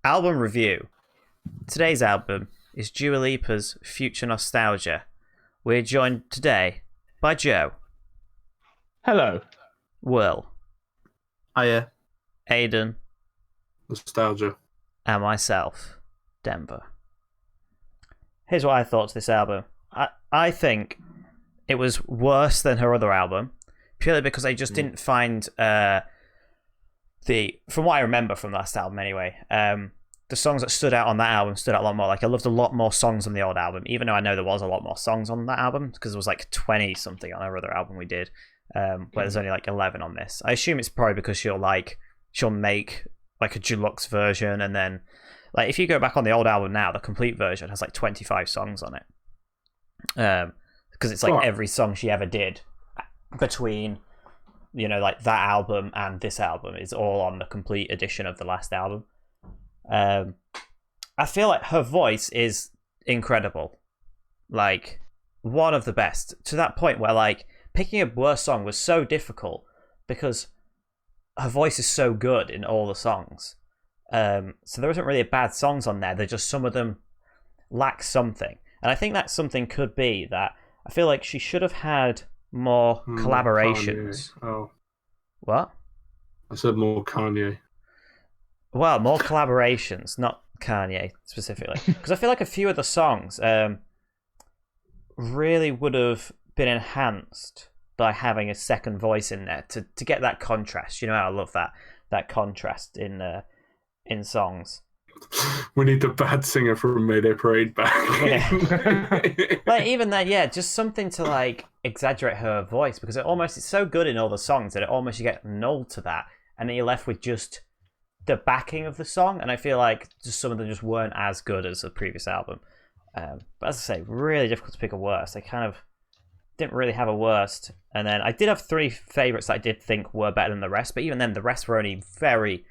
Album review. Today's album is Dua Lipa's Future Nostalgia. We're joined today by Joe, Hello. Will, Hiya. Aidan, Nostalgia. and myself, Denver. Here's what I thought to this album. I think it was worse than her other album, purely because I just didn't find from what I remember from the last album anyway, the songs that stood out on that album stood out a lot more. Like, I loved a lot more songs on the old album, even though I know there was a lot more songs on that album, because there was like 20 something on her other album we did, where there's only like 11 on this. I assume it's probably because she'll make like a deluxe version, and then like if you go back on the old album now, the complete version has like 25 songs on it, because it's like every song she ever did between, you know, like that album and this album is all on the complete edition of the last album. I feel like her voice is incredible, like one of the best, to that point where like picking a worst song was so difficult because her voice is so good in all the songs. So there isn't really bad songs on there. They're just, some of them lack something, and I think that something could be that I feel like she should have had more collaborations. Kanye. Oh, What? I said more Kanye. Well, more collaborations, not Kanye specifically, because I feel like a few of the songs really would have been enhanced by having a second voice in there to get that contrast. You know how I love that contrast in songs. We need the bad singer from Mayday Parade back. Yeah. Like even that, yeah, just something to like exaggerate her voice, because it's so good in all the songs that it almost, you get null to that, and then you're left with just the backing of the song, and I feel like just some of them just weren't as good as the previous album. But as I say, really difficult to pick a worst. I kind of didn't really have a worst, and then I did have three favourites that I did think were better than the rest, but even then the rest were only very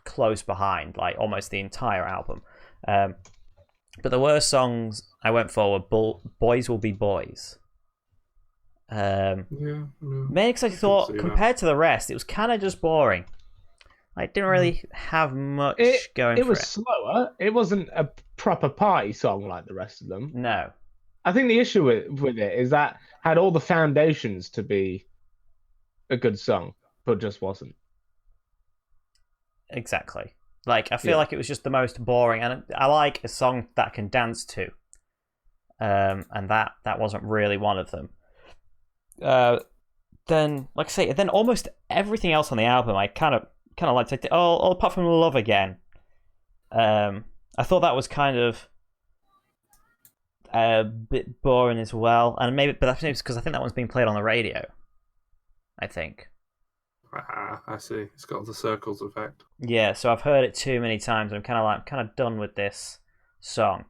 close behind, like almost the entire album. But the worst songs I went for were Boys Will Be Boys. Mainly because I thought, compared to the rest, it was kind of just boring. I didn't really have much going for it. It was slower. It wasn't a proper party song like the rest of them. No. I think the issue with it is that had all the foundations to be a good song, but just wasn't. Exactly. Like, I feel like it was just the most boring, and I like a song that I can dance to. And that wasn't really one of them. Then, like I say, then almost everything else on the album I kind of liked it. Oh, apart from Love Again. I thought that was kind of a bit boring as well, and but that's because I think that one's being played on the radio, I think. I see. It's got the circles effect. Yeah, so I've heard it too many times. I'm kind of done with this song.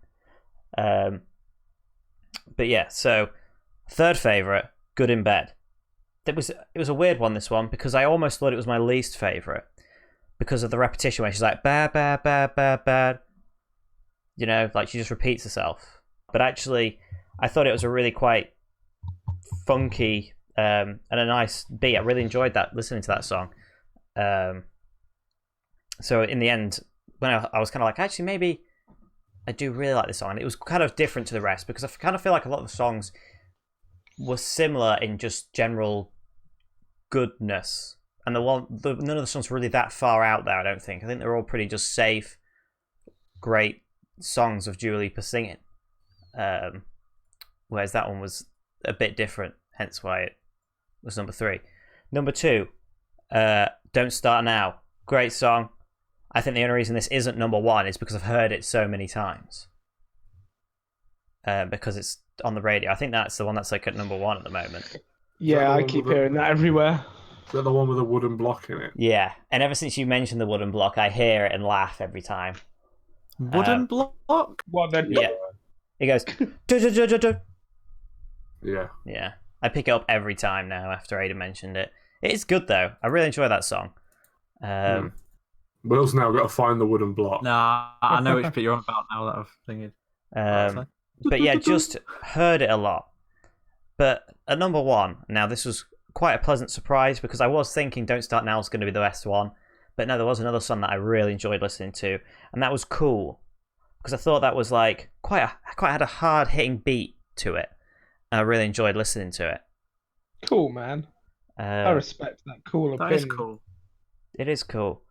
But yeah, so third favorite, Good in Bed. It was a weird one, this one, because I almost thought it was my least favorite because of the repetition where she's like bad, bad, bad, bad, bad. You know, like she just repeats herself. But actually, I thought it was a really quite funky and a nice beat. I really enjoyed listening to that song. So in the end, when I was kind of like, actually, maybe I do really like this song. And it was kind of different to the rest because I kind of feel like a lot of the songs were similar in just general goodness. And none of the songs were really that far out there, I don't think. I think they're all pretty just safe, great songs of Dua Lipa singing. Whereas that one was a bit different, hence why it was number 3. Number 2, Don't Start Now. Great song. I think the only reason this isn't number 1 is because I've heard it so many times. Because it's on the radio. I think that's the one that's like at number 1 at the moment. Yeah, I keep hearing that everywhere. Is that the one with a wooden block in it? Yeah, and ever since you mentioned the wooden block, I hear it and laugh every time. Wooden block? Yeah. It goes... Yeah. Yeah. I pick it up every time now after Aidan mentioned it. It is good, though. I really enjoy that song. Will's now got to find the wooden block. Nah, I know which bit you're on about now that I've thinking. But yeah, just heard it a lot. But at number 1, now this was quite a pleasant surprise because I was thinking Don't Start Now is going to be the best one. But no, there was another song that I really enjoyed listening to, and that was Cool, because I thought that was like quite had a hard hitting beat to it, and I really enjoyed listening to it. Cool, man. I respect that cool That opinion. is cool. It is cool.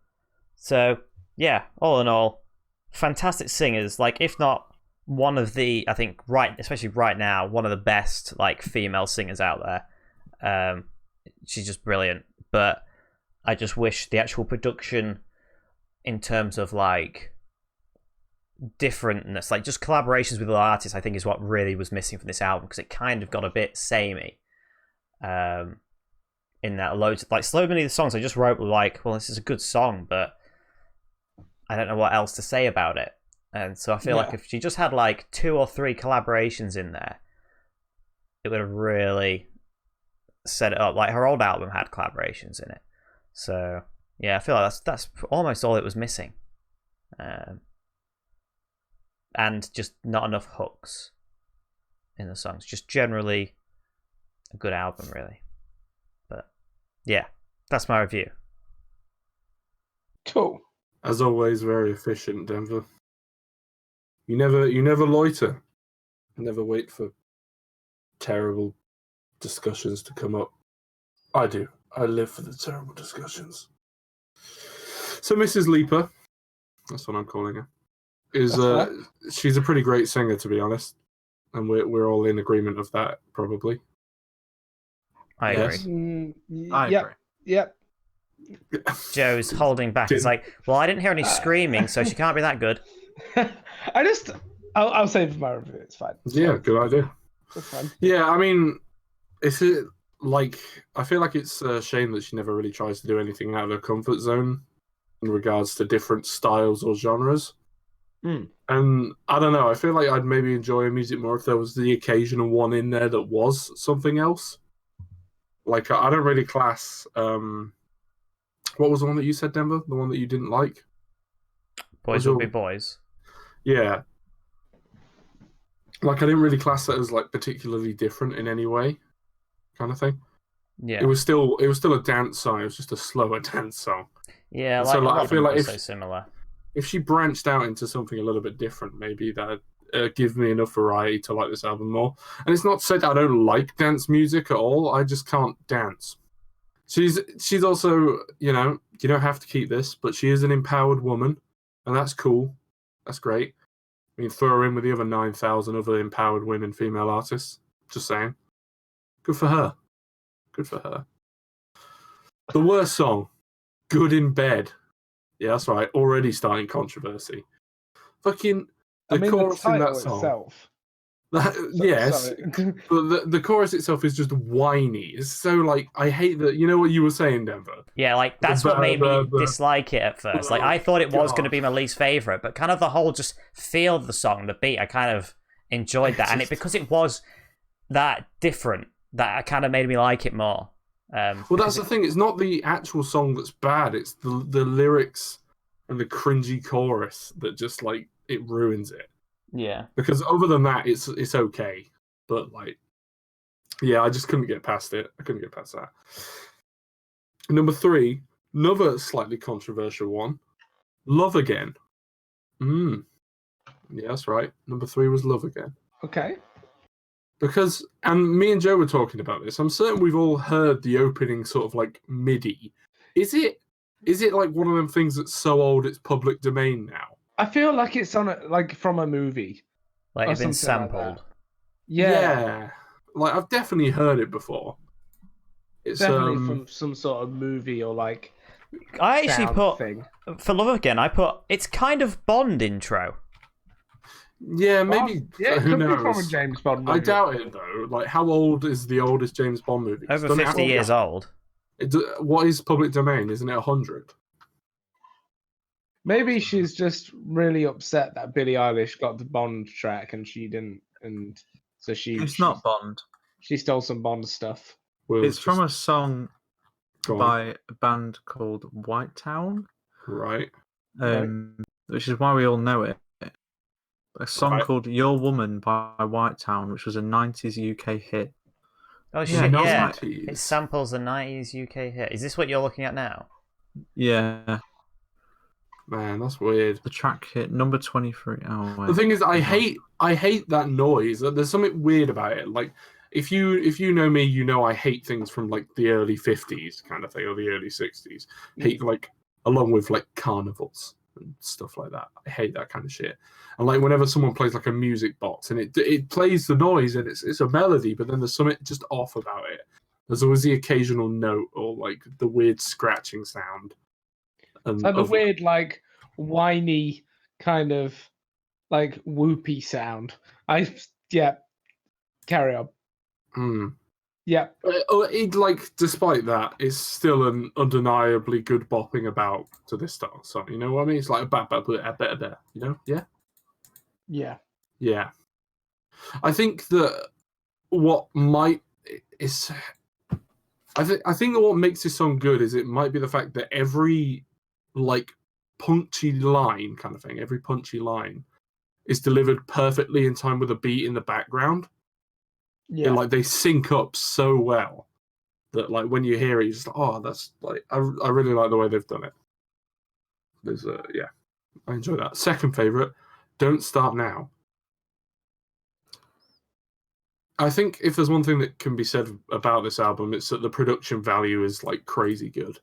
So yeah, all in all, fantastic singers. Like, if not one of the, I think especially right now, one of the best like female singers out there. She's just brilliant. But I just wish the actual production, in terms of like differentness, like just collaborations with other artists, I think is what really was missing from this album, because it kind of got a bit samey. In that loads, like so many of the songs I just wrote were like, well, this is a good song, but I don't know what else to say about it. And so I feel like if she just had like 2 or 3 collaborations in there, it would have really set it up. Like, her old album had collaborations in it. So yeah, I feel like that's almost all it was missing. And just not enough hooks in the songs. Just generally a good album, really. But yeah, that's my review. Cool. As always, very efficient, Denver. You never loiter. You never wait for terrible discussions to come up. I do. I live for the terrible discussions. So Mrs. Lipa, that's what I'm calling her, is she's a pretty great singer, to be honest, and we're all in agreement of that, probably. I agree. I agree. Yep. Joe's holding back. It's like, well, I didn't hear any screaming, so she can't be that good. I'll save my review. It's fine. Yeah, good idea. It's fine. Yeah, I mean, I feel like it's a shame that she never really tries to do anything out of her comfort zone in regards to different styles or genres. And I don't know, I feel like I'd maybe enjoy her music more if there was the occasional one in there that was something else. Like, I don't really class... what was the one that you said, Denver? The one that you didn't like? Boys will be boys. Yeah. Like, I didn't really class that as like particularly different in any way, kind of thing. Yeah. It was still a dance song. It was just a slower dance song. Yeah, So, like, I feel like so similar. if she branched out into something a little bit different, maybe that'd give me enough variety to like this album more. And it's not said I don't like dance music at all. I just can't dance. She's also, you don't have to keep this, but she is an empowered woman, and that's cool. That's great. I mean, throw her in with the other 9,000 other empowered women, female artists. Just saying. Good for her. Good for her. The worst song, Good in Bed. Yeah, that's right. Already starting controversy. Fucking chorus in that song. Itself. Yes, but the chorus itself is just whiny. It's so like, I hate that. You know what you were saying, Denver? Yeah, like that's what made me dislike it at first. Like, I thought it was going to be my least favorite, but kind of the whole just feel of the song, the beat, I kind of enjoyed that, and because it was that different, that kind of made me like it more. Well, that's the thing. It's not the actual song that's bad. It's the lyrics and the cringy chorus that just like it ruins it. Yeah. Because other than that, it's okay. But like, yeah, I just couldn't get past it. I couldn't get past that. Number 3, another slightly controversial one. Love Again. Yeah, that's right. Number 3 was Love Again. Okay. Because, and me and Joe were talking about this, I'm certain we've all heard the opening sort of like MIDI. Is it like one of them things that's so old it's public domain now? I feel like it's on like from a movie. Like it's been sampled. Like yeah. Like I've definitely heard it before. It's definitely from some sort of movie or like I actually put thing. For Love Again, I put it's kind of Bond intro. Yeah, maybe. Yeah, who it could be from a knows? James Bond movie. I doubt it though. Like, how old is the oldest James Bond movie? Over 50 years old. What is public domain? Isn't it 100? Maybe she's just really upset that Billie Eilish got the Bond track and she didn't, and so It's not Bond. She stole some Bond stuff. It's from a song by a band called White Town. Right. Which is why we all know it. A song called Your Woman by White Town, which was a 90s UK hit. Oh shit, yeah. 90s. It samples the 90s UK hit. Is this what you're looking at now? Yeah. Man, that's weird. The track hit number 23. Oh, wait. The thing is, I hate that noise. There's something weird about it. Like, if you know me, you know I hate things from like the early 50s kind of thing, or the early 60s. Hate, like, along with like carnivals and stuff like that. I hate that kind of shit. And like whenever someone plays like a music box and it plays the noise and it's a melody, but then there's something just off about it. There's always the occasional note or like the weird scratching sound. And the weird, like, whiny kind of like whoopy sound. Carry on. Yeah. It, like, despite that, it's still an undeniably good bopping about to this song. You know what I mean? It's like a better, you know? Yeah. Yeah. Yeah. I think that what might is. I think that what makes this song good is it might be the fact that every like punchy line kind of thing, every punchy line is delivered perfectly in time with a beat in the background. Yeah. And, like, they sync up so well that like when you hear it, you're just like, oh, that's like I really like the way they've done it. There's I enjoy that. Second favorite, Don't Start Now. I think if there's one thing that can be said about this album, it's that the production value is like crazy good.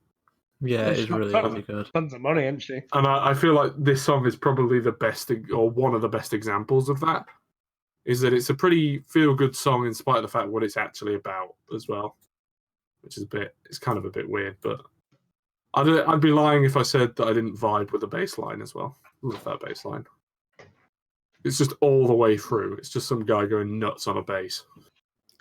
Yeah, it's really good. Tons of money, isn't she? And I feel like this song is probably the best, or one of the best examples of that. Is that it's a pretty feel-good song in spite of the fact what it's actually about as well, which is it's kind of a bit weird. But I'd be lying if I said that I didn't vibe with the bass line as well. Love that bass line. It's just all the way through. It's just some guy going nuts on a bass.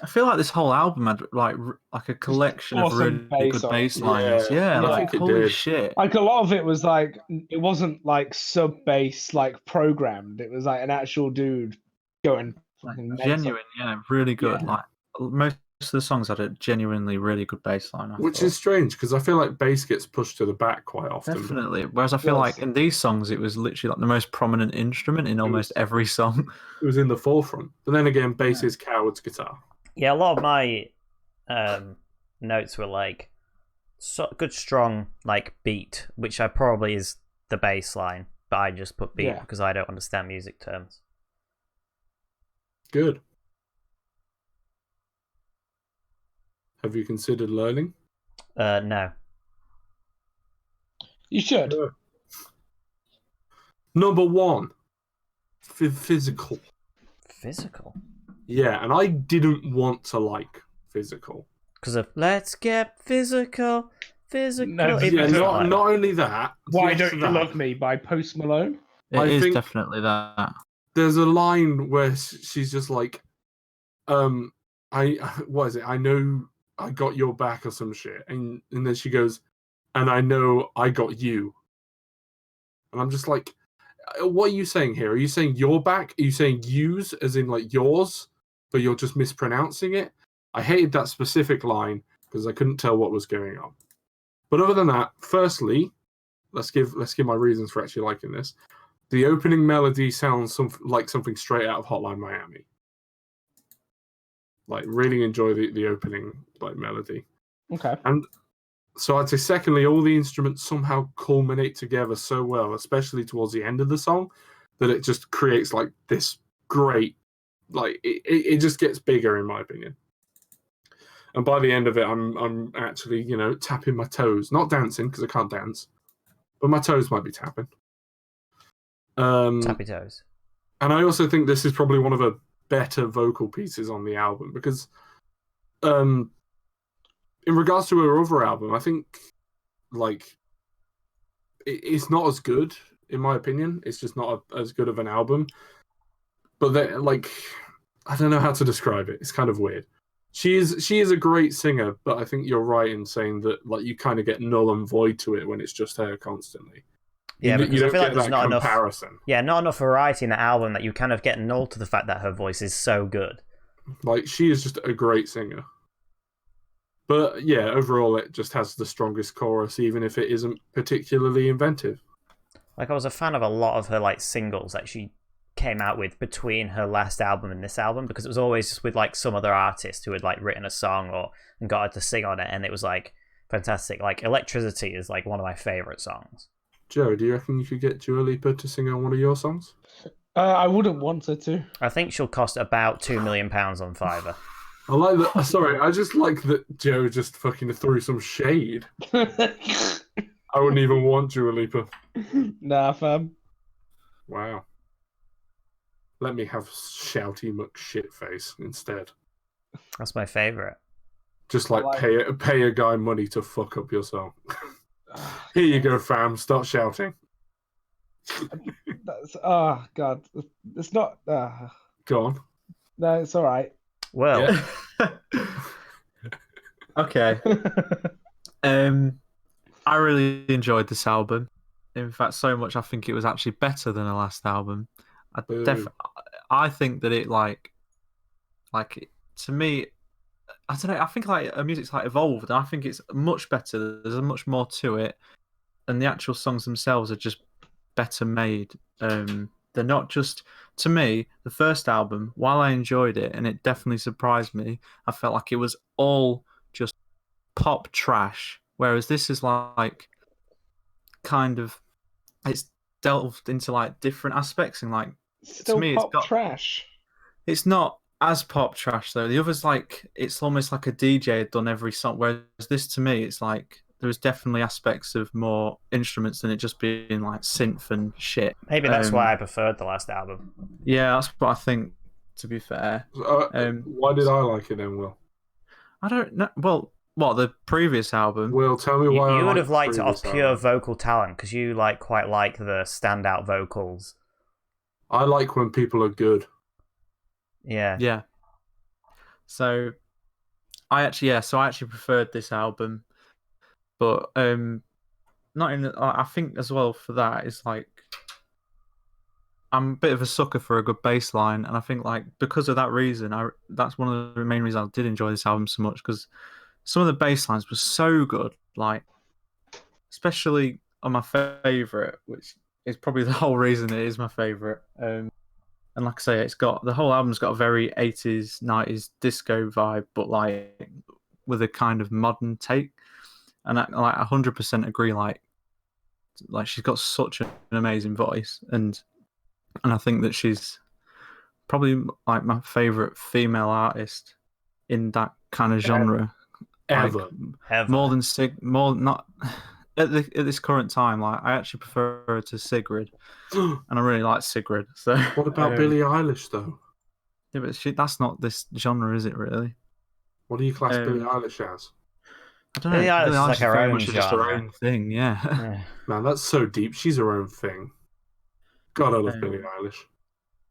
I feel like this whole album had like a collection of awesome really good bass lines. Yeah, I like think it holy did. shit. Like a lot of it was like, it wasn't like sub bass like programmed. It was like an actual dude going fucking mental. Genuine, yeah, really good. Yeah. Like most of the songs had a genuinely really good bass line. Which is strange because I feel like bass gets pushed to the back quite often. Definitely. Whereas I feel like in these songs, it was literally like the most prominent instrument in almost every song. It was in the forefront. But then again, bass is Coward's guitar. Yeah, a lot of my notes were like good, strong, like beat, which I probably is the bass line, but I just put beat because I don't understand music terms. Good. Have you considered learning? No. You should. Number one, physical. Physical? Yeah, and I didn't want to like physical. Because of Let's Get Physical. No, yeah, not only that. Why Don't You Love Me by Post Malone? It is definitely that. There's a line where she's just like, what is it? I know I got your back or some shit. And then she goes, and I know I got you. And I'm just like, what are you saying here? Are you saying your back? Are you saying use as in like yours, but you're just mispronouncing it? I hated that specific line because I couldn't tell what was going on. But other than that, firstly, let's give my reasons for actually liking this. The opening melody sounds like something straight out of Hotline Miami. Like, really enjoy the opening like melody. Okay. And so I'd say secondly, all the instruments somehow culminate together so well, especially towards the end of the song, that it just creates like this great, like it just gets bigger in my opinion. And by the end of it, I'm actually, tapping my toes, not dancing because I can't dance, but my toes might be tapping. Tappy toes. And I also think this is probably one of the better vocal pieces on the album because, in regards to her other album, I think like it's not as good in my opinion. It's just not as good of an album. But like, I don't know how to describe it. It's kind of weird. She is a great singer, but I think you're right in saying that like you kind of get null and void to it when it's just her constantly. Yeah, because I feel like there's not comparison. enough. Yeah, not enough variety in the album that you kind of get null to the fact that her voice is so good. Like she is just a great singer. But yeah, overall it just has the strongest chorus, even if it isn't particularly inventive. Like I was a fan of a lot of her like singles that she came out with between her last album and this album, because it was always just with like some other artist who had like written a song and got her to sing on it, and it was like fantastic. Like Electricity is like one of my favorite songs. Joe, do you reckon you could get Dua Lipa to sing on one of your songs? I wouldn't want her to. I think she'll cost about £2 million on Fiverr. I like that. Sorry, I just like that Joe just fucking threw some shade. I wouldn't even want Dua Lipa. Nah, fam. Wow. Let me have shouty McShitface instead. That's my favourite. Just like pay a guy money to fuck up your song. Here you go, fam. Start shouting. That's God. It's not. Go on. No, it's all right. Well, Okay. I really enjoyed this album. In fact, so much I think it was actually better than the last album. I think that it to me, I don't know. I think like her music's like evolved, and I think it's much better. There's much more to it, and the actual songs themselves are just better made. They're not just, to me, the first album, while I enjoyed it and it definitely surprised me, I felt like it was all just pop trash. Whereas this is like kind of, it's delved into like different aspects, and like Still to me pop it's got trash. It's not as pop trash though. The others like it's almost like a DJ had done every song. Whereas this to me, it's like there's definitely aspects of more instruments than it just being like synth and shit. maybe that's why I preferred the last album. Yeah, that's what I think. To be fair, Why did I like it then, Will? I don't know. Well, what the previous album? Will, tell me why. You I would have liked it off previous pure album. vocal talent because you quite like the standout vocals. I like when people are good. Yeah. Yeah. So I actually preferred this album, but not in. I think as well for that it's like I'm a bit of a sucker for a good bass line, and I think like because of that reason, that's one of the main reasons I did enjoy this album so much, because some of the bass lines were so good, like especially on my favorite, which is probably the whole reason it is my favorite. And like I say, it's got the whole album's got a very 80s, 90s disco vibe, but like with a kind of modern take. And I like 100% agree. Like she's got such an amazing voice, and I think that she's probably like my favorite female artist in that kind of genre. Ever. Ever. More not at this current time. Like I actually prefer her to Sigrid, and I really like Sigrid. So What about Billie Eilish though? Yeah, but that's not this genre, is it? Really? What do you class Billie Eilish as? I don't know. Billie Eilish is like her very own much just her genre. own thing. Yeah. Yeah. Man, that's so deep. She's her own thing. God, I love Billie Eilish.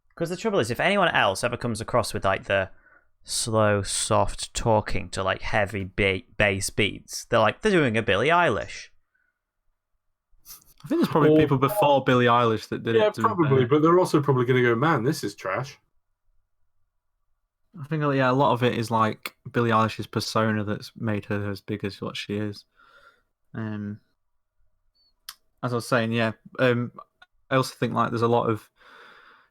Because the trouble is, if anyone else ever comes across with like the slow, soft talking to like heavy bass beats, they're doing a Billie Eilish. I think there's probably people before Billie Eilish that did it. Yeah, probably, but they're also probably going to go, man, this is trash. I think a lot of it is like Billie Eilish's persona that's made her as big as what she is. As I was saying, yeah. I also think like there's a lot of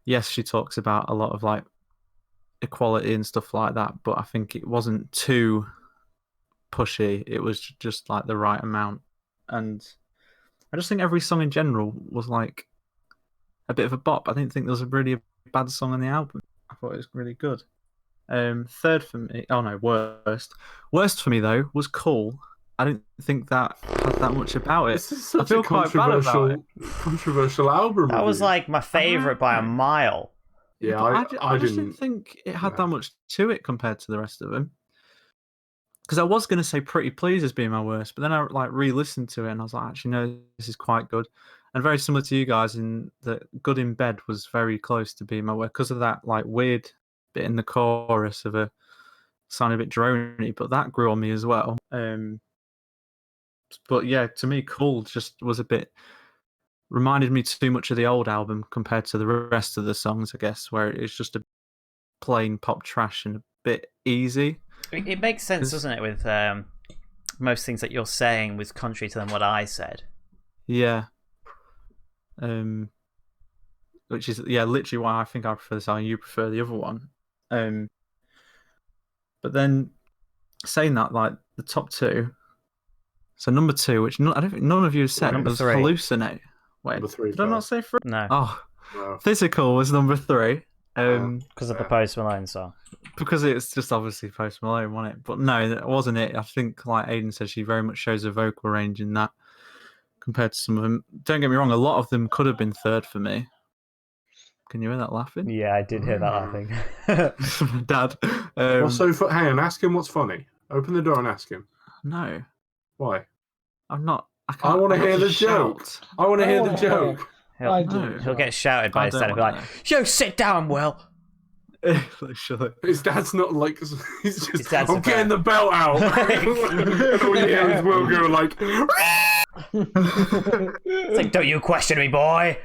she talks about a lot of like equality and stuff like that, but I think it wasn't too pushy. It was just like the right amount, and I just think every song in general was like a bit of a bop. I didn't think there was a really bad song on the album. I thought it was really good. Third for me, worst for me though was Cool. I didn't think that had that much about it. This is such I feel a quite bad about it. controversial album. That was like my favourite by a mile. Yeah, I just didn't think it had that much to it compared to the rest of them. Because I was going to say Pretty Please as being my worst, but then I like re-listened to it and I was like, actually, no, this is quite good. And very similar to you guys, in that Good in Bed was very close to being my worst because of that like weird bit in the chorus of a sounding a bit drony, but that grew on me as well. But yeah, to me, Cool just was a bit reminded me too much of the old album compared to the rest of the songs, I guess, where it's just a plain pop trash and a bit easy. It makes sense, doesn't it, with most things that you're saying with contrary to what I said. Yeah. Which is literally why I think I prefer this album. You prefer the other one. But then saying that, like the top two. So number two, which I don't think none of you have said, Number was three. Hallucinate. Wait, Number 3 did I not first. say 3? No, Oh, No. Physical was number 3. because of the Post Malone song. Because it's just obviously Post Malone, wasn't it? But no, that wasn't it. I think, like Aidan said, she very much shows a vocal range in that compared to some of them. Don't get me wrong, a lot of them could have been 3rd for me. Can you hear that laughing? Yeah, I did hear that laughing. Dad. What's so hang on, ask him what's funny. Open the door and ask him. No, Why? I'm not. I want to hear the joke. I want to hear the Oh, joke. I do. He'll get shouted by I his don't dad and be want like, "Yo, sit down, Will." Literally. His dad's not like, he's His just, dad's I'm a getting the belt out. And all you hear is Will go like, It's like, "Don't you question me, boy."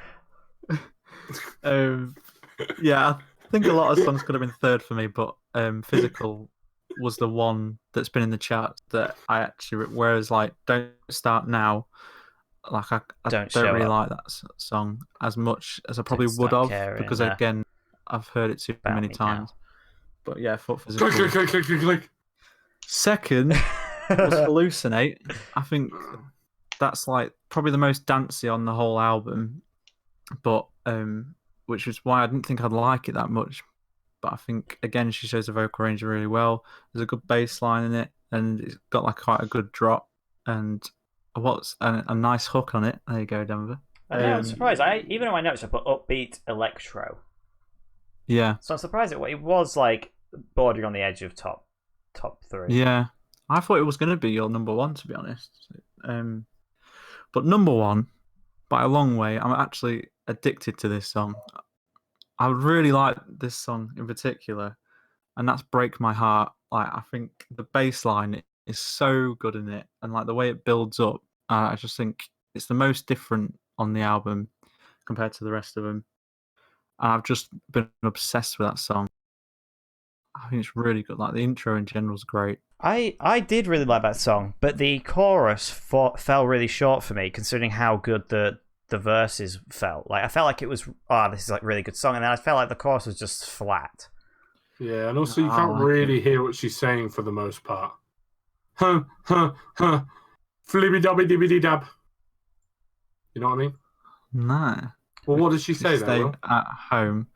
Yeah, I think a lot of songs could have been 3rd for me, but Physical was the one that's been in the charts that I actually. Whereas, like, Don't Start Now, like I Don't don't show really up. like that song as much as I probably Don't would start have caring, because nah. again, I've heard it too About many me times. now. But yeah, I thought click, Physical. click, click, click, click, click. Second was Hallucinate. I think that's like probably the most dancey on the whole album, but which is why I didn't think I'd like it that much. But I think again she shows the vocal range really well. There's a good bass line in it, and it's got like quite a good drop and a nice hook on it. There you go, Denver. I'm surprised. Even in my notes, I put upbeat electro. Yeah, So I'm surprised it was like bordering on the edge of top 3. yeah. I thought it was going to be your number 1, to be honest. But number 1, by a long way, I'm actually addicted to this song. I really like this song in particular, and that's "Break My Heart." Like, I think the bass line is so good in it, and like the way it builds up, I just think it's the most different on the album compared to the rest of them. And I've just been obsessed with that song. I think it's really good. Like the intro in general is great. I did really like that song, but the chorus fell really short for me, considering how good the verses felt. Like I felt like it was, this is like a really good song, and then I felt like the chorus was just flat. Yeah, and also you can't really hear what she's saying for the most part. Huh, huh, huh. Flibby dobby dibby dab. You know what I mean? No. Well, what did she say Stay there, Will? at home.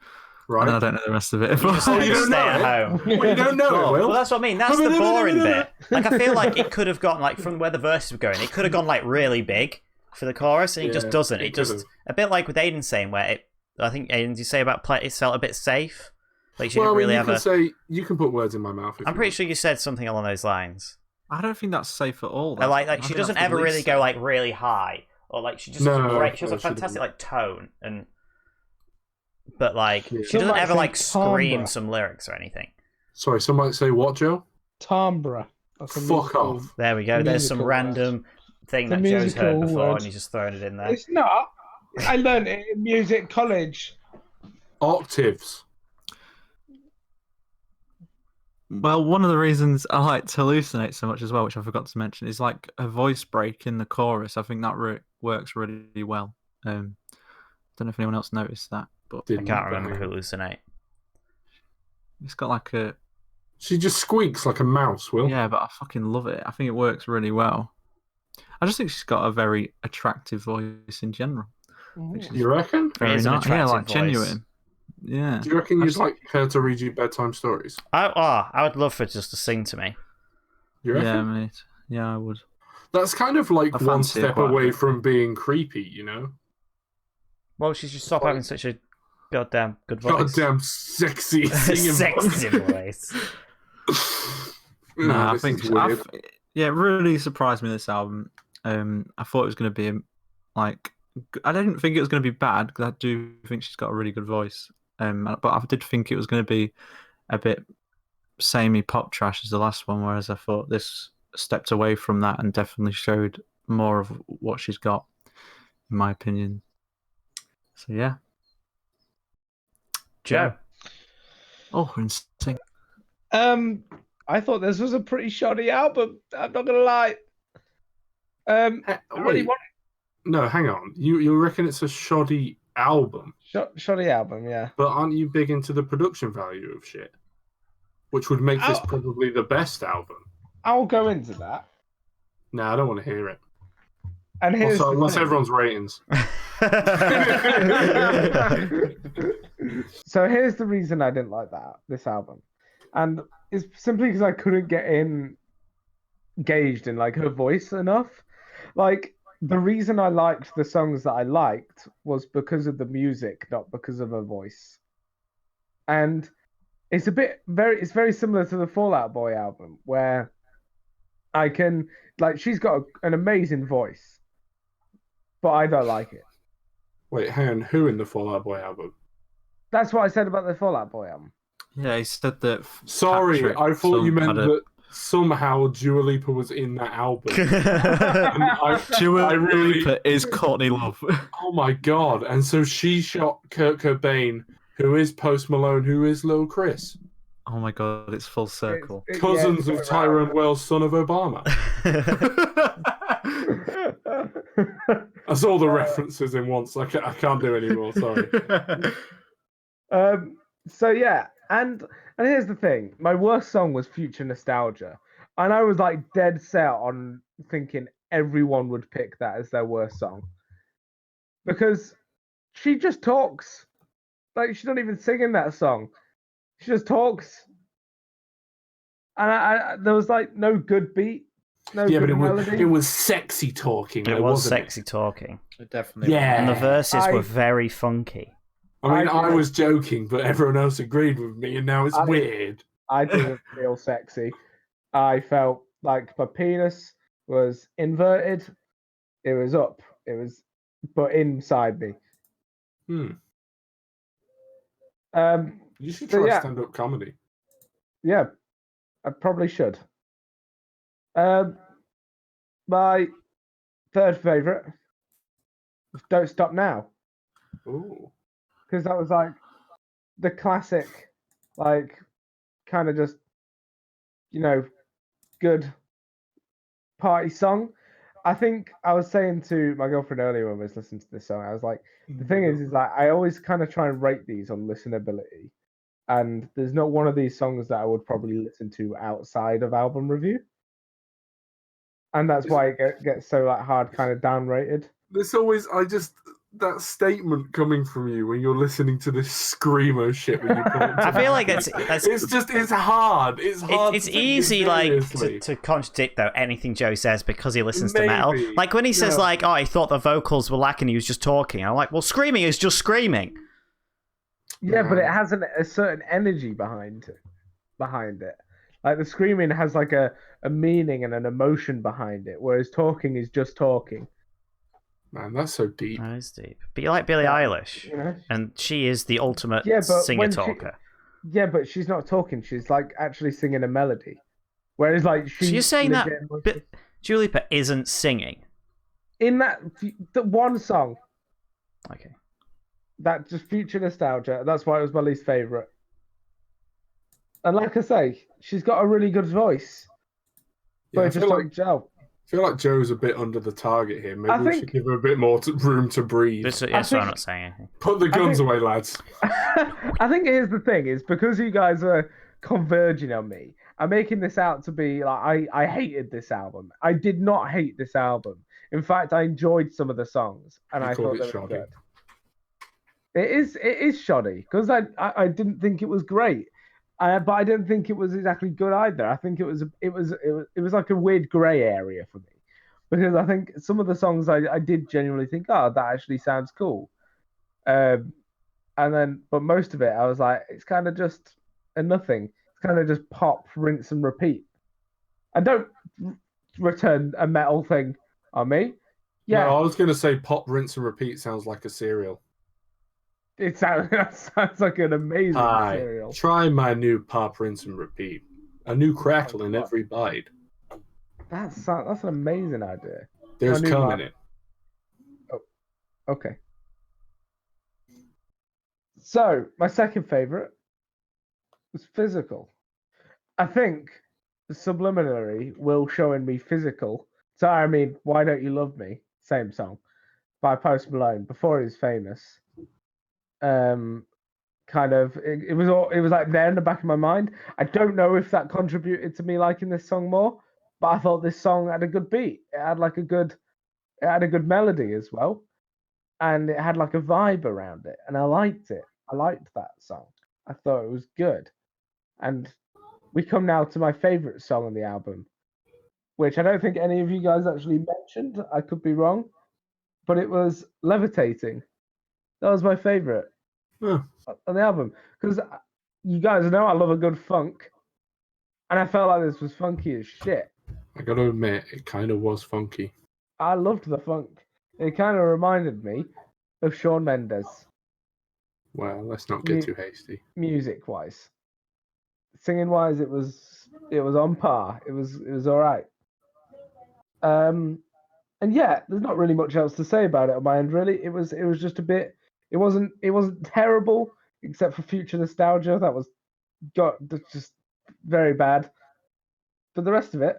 Right. And I don't know the rest of it. Oh, you don't Stay know at it? home. Well, you don't know it, Will. Well, that's what I mean. That's the boring bit. Like, I feel like it could have gotten, like, from where the verses were going, it could have gone, like, really big for the chorus, and it just doesn't. It just, could've. a bit like with Aidan saying, where I think, Aidan, did you say about it felt a bit safe? Like, she Well, didn't really you have can say, you can put words in my mouth. I'm pretty sure you said something along those lines. I don't think that's safe at all. Like she doesn't ever really go, like, really high, or, like, she just has a great, she has a fantastic, like, tone, and... But, like, she doesn't ever, like, scream some lyrics or anything. Sorry, somebody say what, Joe? Timbre. That's a Fuck musical- off. There we go. There's some musical random thing The that Joe's heard musical before, word. and he's just thrown it in there. It's not. I learned it in music college. Octaves. Well, one of the reasons I like to hallucinate so much as well, which I forgot to mention, is like a voice break in the chorus. I think that works really well. Don't know if anyone else noticed that, but I can't remember hallucinate. it's got like a She just squeaks like a mouse, Will. yeah, but I fucking love it. I think it works really well. I just think she's got a very attractive voice in general. Which is You reckon? very is an nice. Yeah, attractive like voice. genuine. Yeah. Do you reckon I you'd just- like her to read you bedtime stories? I would love for her just to sing to me. You reckon? Yeah, mate. Yeah, I would. That's kind of like I one fancy it step quite a away bit. from being creepy, you know? Well, she should stop having such a goddamn good voice. Goddamn sexy singing Sexy voice. No, I this think is weird. yeah, it really surprised me this album. I thought it was going to be like I didn't think it was going to be bad because I do think she's got a really good voice. But I did think it was going to be a bit samey pop trash as the last one, whereas I thought this stepped away from that and definitely showed more of what she's got, in my opinion. So yeah. Joe. Oh, we're in sync. I thought this was a pretty shoddy album. I'm not gonna lie. I really Wait, want no, hang on. You reckon it's a shoddy album, shoddy album, yeah. but aren't you big into the production value of shit? Which would make this Oh. probably the best album. I'll go into that. No, I don't want to hear it. And here's Also, the unless thing. everyone's ratings. So here's the reason I didn't like this album, and it's simply because I couldn't get engaged in like her voice enough. Like the reason I liked the songs that I liked was because of the music, not because of her voice. And it's it's very similar to the Fall Out Boy album, where I can she's got an amazing voice, but I don't like it. Wait, hang on. Who in the Fall Out Boy album? That's what I said about the Fall Out Boy album. Yeah, he said that. Sorry, Patrick I thought you Sung meant had a- that somehow Dua Lipa was in that album. And Dua I really, Lipa is Courtney Love. oh my god! And so she shot Kurt Cobain, who is Post Malone, who is Lil Chris, Oh my god, it's full circle. cousins of Tyrone Wells, son of Obama. That's all the references in once. I can't do anymore. Sorry. So yeah, and here's the thing: my worst song was Future Nostalgia, and I was like dead set on thinking everyone would pick that as their worst song because she just talks. Like she's not even singing that song; she just talks. And there was like no good beat, no Yeah, good but melody. it was sexy talking. It though, was wasn't sexy talking. It definitely. Yeah. And the verses I- were very funky. I mean, I I- was joking, but everyone else agreed with me, and now it's weird. I didn't feel sexy. I felt like my penis was inverted. It was up. It was, but inside me. You should So, try yeah. stand-up comedy. Yeah, I probably should. My third favorite was "Don't Stop Now" Ooh. because that was like the classic, like kind of just good party song. I think I was saying to my girlfriend earlier when we was listening to this song, I was like, the thing is like I always kind of try and rate these on listenability, and there's not one of these songs that I would probably listen to outside of album review, and that's why it gets so like hard kind of downrated. There's always that statement coming from you when you're listening to this screamo shit. When you I feel like it's it's hard. It's hard. it's to take it easy like seriously. to contradict though anything Joe says because he listens to metal. Maybe. Like when he says Yeah. like, "Oh, I thought the vocals were lacking. He was just talking." I'm like, "Well, screaming is just screaming." Yeah, but it has a certain energy behind it. Like the screaming has like a meaning and an emotion behind it, whereas talking is just talking. Man, that's so deep. That is deep. But you like Billie Eilish, You know? and she is the ultimate Yeah, but when singer-talker. Yeah, but she's not talking. She's like actually singing a melody. Whereas like So you're saying that Dua Lipa isn't singing? in that one song, Okay. that just Future Nostalgia, that's why it was my least favorite. And like I say, she's got a really good voice, but Yeah, it just don't gel. I feel like Joe's a bit under the target here. Maybe I we think- should give her a bit more room to breathe. That's I so I'm think- not saying anything. Put the guns think- away, lads. I think here's the thing: is because you guys are converging on me, I'm making this out to be like I hated this album. I did not hate this album. In fact, I enjoyed some of the songs, and You I called thought it they were shoddy. good. It is shoddy because I didn't think it was great, but I didn't think it was exactly good either. I think it was like a weird grey area for me because I think some of the songs I did genuinely think, oh, that actually sounds cool, and then but most of it I was like, it's kind of just a nothing. It's kind of just pop, rinse and repeat. And don't return a metal thing on me. Yeah, No, I was going to say pop, rinse, and repeat sounds like a cereal. it sounds like an amazing Hi, cereal. try my new pop, rinse, and repeat. A new crackle in every bite. That's an amazing idea. There's My new cum pop- in it. Okay. So my second favorite was Physical. I think subliminally Will showing me Physical. So I mean, Why Don't You Love Me? Same song by Post Malone before he was famous. Kind of it was like there in the back of my mind. I don't know if that contributed to me liking this song more, but I thought this song had a good beat. It had a good melody as well. and it had like a vibe around it, and I liked it. I liked that song. I thought it was good. And we come now to my favorite song on the album, which I don't think any of you guys actually mentioned. I could be wrong, but it was Levitating. That was my favorite Oh, on the album because you guys know I love a good funk, and I felt like this was funky as shit. I gotta admit, it kind of was funky. I loved the funk. It kind of reminded me of Shawn Mendes, Well, let's not get too hasty. music wise. Singing wise, it was on par. It was all right. And yeah, there's not really much else to say about it on my end. Really, it was just a bit. It wasn't terrible except for Future Nostalgia. That was just very bad. But the rest of it,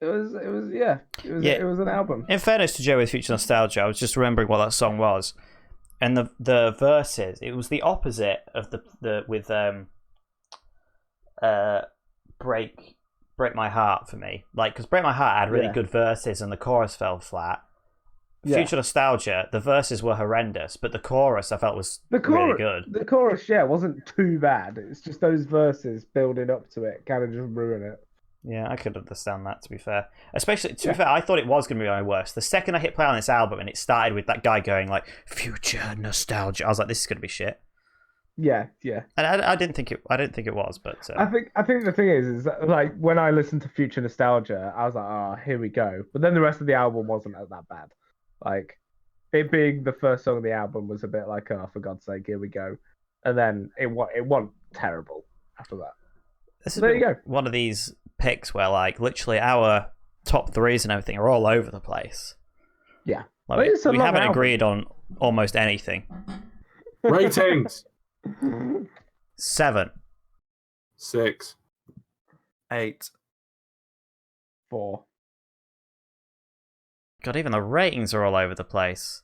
it was an album. In fairness to Joe with Future Nostalgia, I was just remembering what that song was, and the verses. It was the opposite of the with Break My Heart for me. Like, because Break My Heart had really good verses and the chorus fell flat. Future Nostalgia, the verses were horrendous, but the chorus I felt was really good. The chorus, wasn't too bad. It's just those verses building up to it kind of just ruin it. Yeah, I could understand that, to be fair. Especially, to be fair, I thought it was going to be my worst. The second I hit play on this album and it started with that guy going, like, Future Nostalgia, I was like, this is going to be shit. Yeah. And I didn't think it was, but... I think the thing is that, like, when I listened to Future Nostalgia, I was like, oh, here we go. But then the rest of the album wasn't that bad. Like, it being the first song of the album was a bit like, oh, for God's sake, here we go. And then it wasn't terrible after that. This is there you go. One of these picks where, like, literally our top threes and everything are all over the place. Yeah. Like, we haven't agreed on almost anything. Ratings. 7. 6. 8. 4. God, even the ratings are all over the place.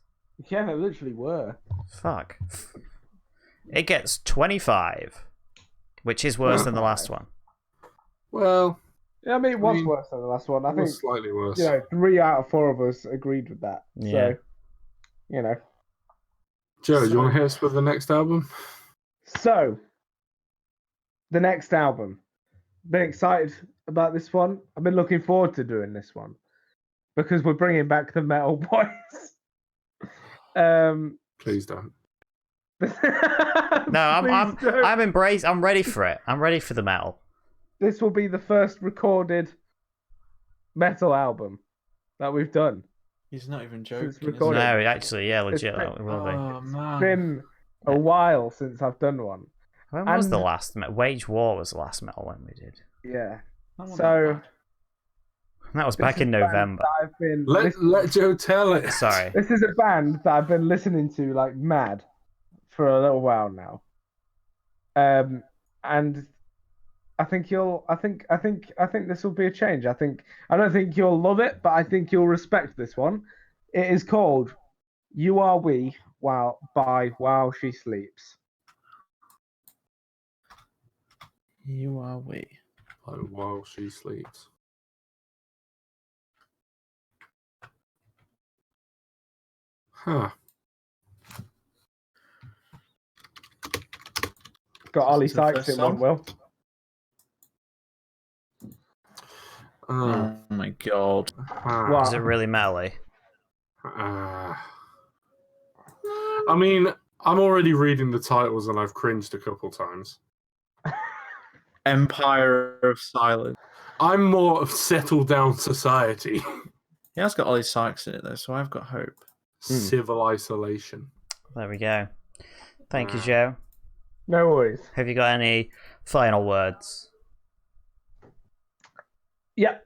Yeah, they literally were. Fuck. It gets 25, which is worse than the last one. Well, yeah, I mean, it was worse than the last one. I think slightly worse. 3 out of 4 of us agreed with that. Yeah. So, Joe, do you want to hit us with the next album? So, the next album. Been excited about this one. I've been looking forward to doing this one because we're bringing back the Metal Boys. Please don't. No, I'm ready for it. I'm ready for the metal. This will be the first recorded metal album that we've done. He's not even joking. No, actually, yeah, legit. It will be. It's been a while since I've done one. When was the last Wage War was the last metal one we did. Yeah. So that was back in November. Let Joe tell it. Sorry. This is a band that I've been listening to like mad for a little while now. And I think this will be a change. I don't think you'll love it, but I think you'll respect this one. It is called You Are We While She Sleeps. You Are We. While She Sleeps. Huh. Got Ollie Sykes in one, Will. Oh my god. Wow. Is it really melly? I mean, I'm already reading the titles and I've cringed a couple times. Empire of Silence. I'm more of Settle Down Society. He has got Ollie Sykes in it though, so I've got hope. Civil Isolation. There we go. Thank you, Joe. No worries. Have you got any final words? Yeah.